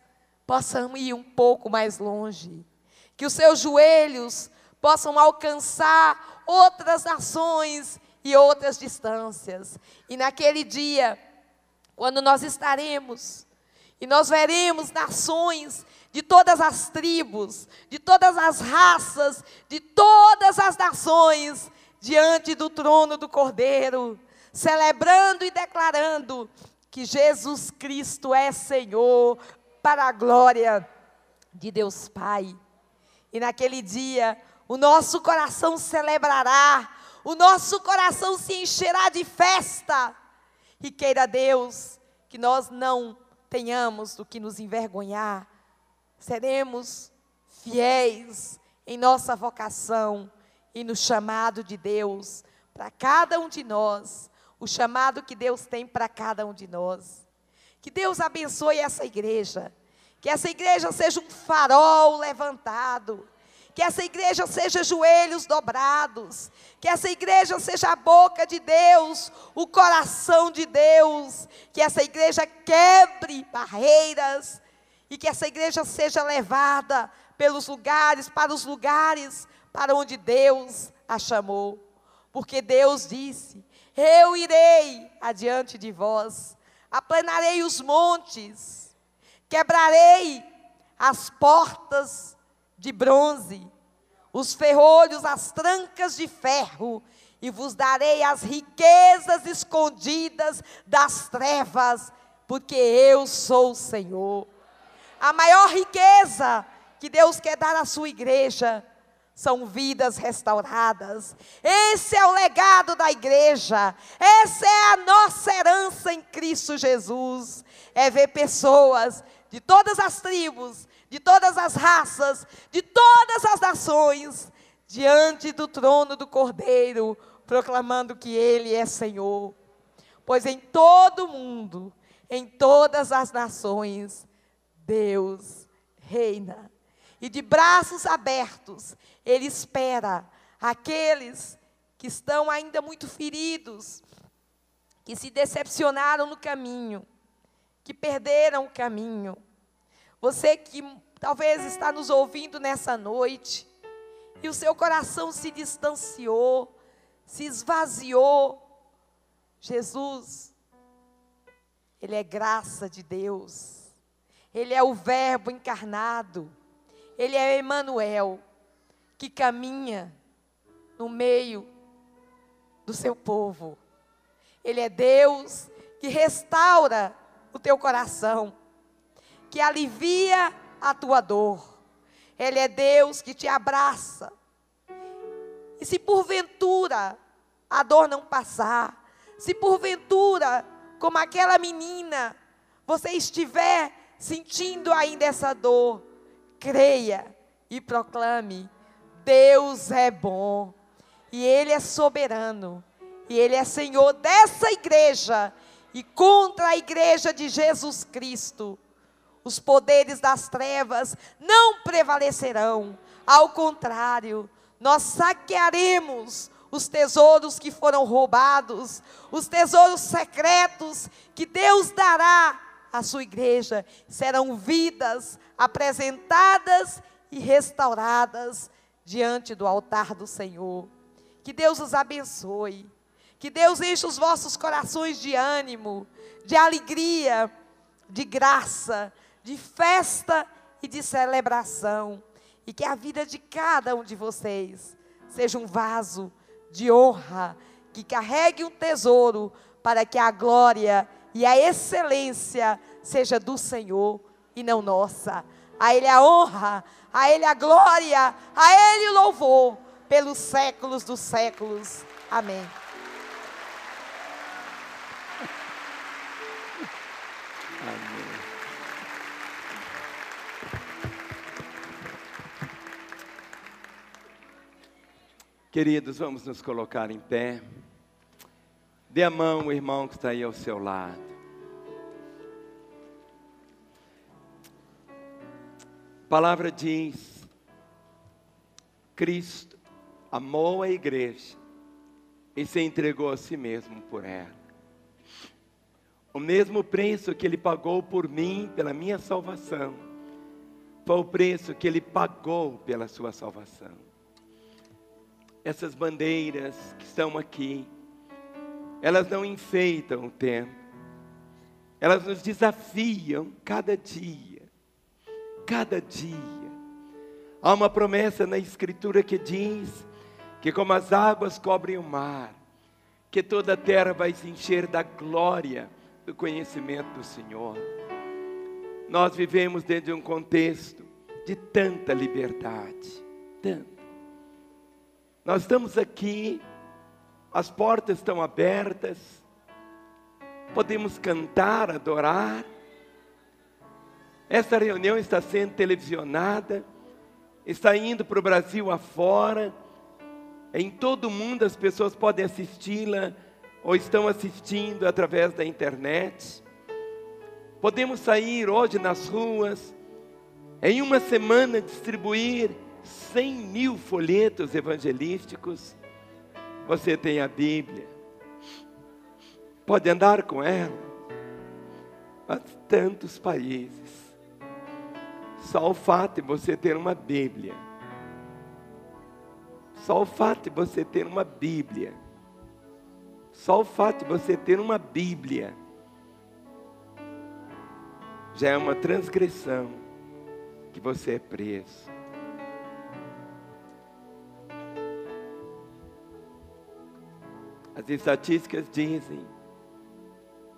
possam ir um pouco mais longe, que os seus joelhos possam alcançar outras nações e outras distâncias. E naquele dia, quando nós estaremos, e nós veremos nações de todas as tribos, de todas as raças, de todas as nações, diante do trono do Cordeiro, celebrando e declarando que Jesus Cristo é Senhor, para a glória de Deus Pai. E naquele dia, o nosso coração celebrará, o nosso coração se encherá de festa. E queira Deus que nós não tenhamos do que nos envergonhar, seremos fiéis em nossa vocação e no chamado de Deus para cada um de nós, o chamado que Deus tem para cada um de nós. Que Deus abençoe essa igreja, que essa igreja seja um farol levantado, que essa igreja seja joelhos dobrados, que essa igreja seja a boca de Deus, o coração de Deus, que essa igreja quebre barreiras e que essa igreja seja levada pelos lugares, para onde Deus a chamou. Porque Deus disse: eu irei adiante de vós, aplanarei os montes, quebrarei as portas de bronze, os ferrolhos, as trancas de ferro, e vos darei as riquezas escondidas das trevas, porque eu sou o Senhor. A maior riqueza que Deus quer dar à sua igreja são vidas restauradas. Esse é o legado da igreja, essa é a nossa herança em Cristo Jesus, é ver pessoas de todas as tribos, de todas as raças, de todas as nações, diante do trono do Cordeiro, proclamando que Ele é Senhor. Pois em todo o mundo, em todas as nações, Deus reina. E de braços abertos, Ele espera aqueles que estão ainda muito feridos, que se decepcionaram no caminho, que perderam o caminho. Você que talvez está nos ouvindo nessa noite, e o seu coração se distanciou, se esvaziou. Jesus, Ele é graça de Deus, Ele é o Verbo encarnado, Ele é Emanuel, que caminha no meio do seu povo. Ele é Deus que restaura o teu coração, que alivia a tua dor. Ele é Deus que te abraça. E se porventura a dor não passar, se porventura, como aquela menina, você estiver sentindo ainda essa dor, creia e proclame: Deus é bom, e Ele é soberano, e Ele é Senhor dessa igreja, e contra a igreja de Jesus Cristo, os poderes das trevas não prevalecerão. Ao contrário, nós saquearemos os tesouros que foram roubados, os tesouros secretos que Deus dará à sua igreja. Serão vidas apresentadas e restauradas diante do altar do Senhor. Que Deus os abençoe. Que Deus enche os vossos corações de ânimo, de alegria, de graça, de festa e de celebração. E que a vida de cada um de vocês seja um vaso de honra, que carregue um tesouro para que a glória e a excelência seja do Senhor e não nossa. A Ele a honra, a Ele a glória, a Ele o louvor pelos séculos dos séculos. Amém. Amém. Queridos, vamos nos colocar em pé. Dê a mão ao irmão que está aí ao seu lado. A palavra diz: Cristo amou a igreja e se entregou a si mesmo por ela. O mesmo preço que Ele pagou por mim, pela minha salvação, foi o preço que Ele pagou pela sua salvação. Essas bandeiras que estão aqui, elas não enfeitam o tempo, elas nos desafiam cada dia, cada dia. Há uma promessa na Escritura que diz que como as águas cobrem o mar, que toda a terra vai se encher da glória do conhecimento do Senhor. Nós vivemos dentro de um contexto de tanta liberdade, tanta. Nós estamos aqui, as portas estão abertas, podemos cantar, adorar. Essa reunião está sendo televisionada, está indo para o Brasil afora. Em todo o mundo as pessoas podem assisti-la ou estão assistindo através da internet. Podemos sair hoje nas ruas, em uma semana distribuir 100.000 folhetos evangelísticos. Você tem a Bíblia, pode andar com ela a tantos países. Só o fato de você ter uma Bíblia, só o fato de você ter uma Bíblia, só o fato de você ter uma Bíblia, já é uma transgressão que você é preso. As estatísticas dizem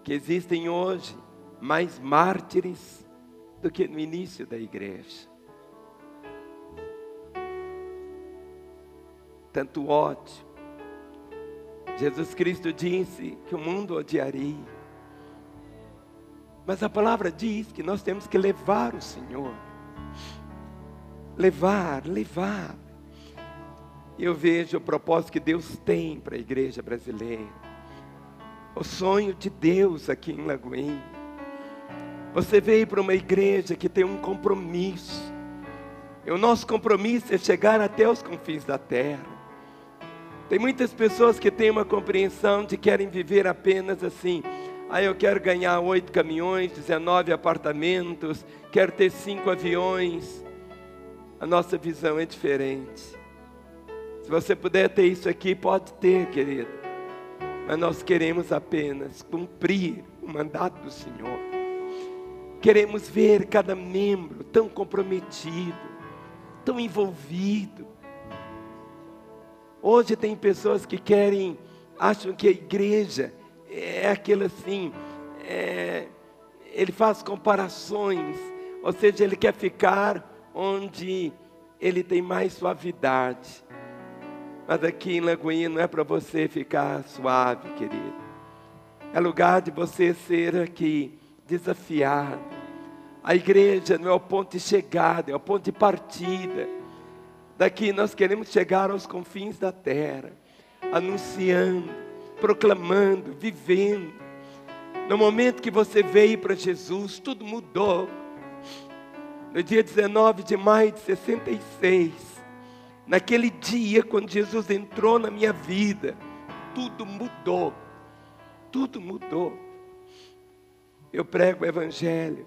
que existem hoje mais mártires do que no início da igreja. Tanto ódio. Jesus Cristo disse que o mundo odiaria. Mas a palavra diz que nós temos que levar o Senhor. Levar. Eu vejo o propósito que Deus tem para a igreja brasileira. O sonho de Deus aqui em Lagoinha. Você veio para uma igreja que tem um compromisso. E o nosso compromisso é chegar até os confins da terra. Tem muitas pessoas que têm uma compreensão de que querem viver apenas assim, Aí eu quero ganhar 8 caminhões, 19 apartamentos, quero ter 5 aviões. A nossa visão é diferente. Se você puder ter isso aqui, pode ter, querido. Mas nós queremos apenas cumprir o mandato do Senhor. Queremos ver cada membro tão comprometido, tão envolvido. Hoje tem pessoas que acham que a igreja é aquilo assim, ele faz comparações, ou seja, ele quer ficar onde ele tem mais suavidade. Mas aqui em Lagoinha não é para você ficar suave, querido. É lugar de você ser aqui desafiado. A igreja não é o ponto de chegada, é o ponto de partida. Daqui nós queremos chegar aos confins da terra, anunciando, proclamando, vivendo. No momento que você veio para Jesus, tudo mudou. No dia 19 de maio de 66, naquele dia quando Jesus entrou na minha vida, tudo mudou. Tudo mudou. Eu prego o Evangelho,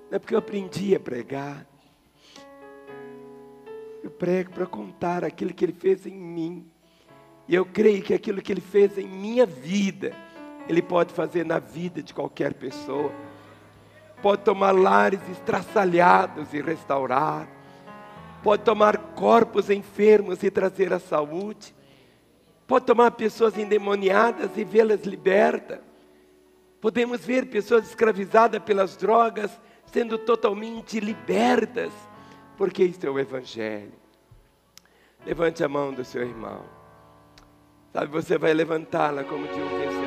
não é porque eu aprendi a pregar. Eu prego para contar aquilo que Ele fez em mim. E eu creio que aquilo que Ele fez em minha vida, Ele pode fazer na vida de qualquer pessoa. Pode tomar lares estraçalhados e restaurar. Pode tomar corpos enfermos e trazer a saúde. Pode tomar pessoas endemoniadas e vê-las libertas. Podemos ver pessoas escravizadas pelas drogas sendo totalmente libertas, porque isso é o Evangelho. Levante a mão do seu irmão. Sabe, você vai levantá-la como de um vencedor.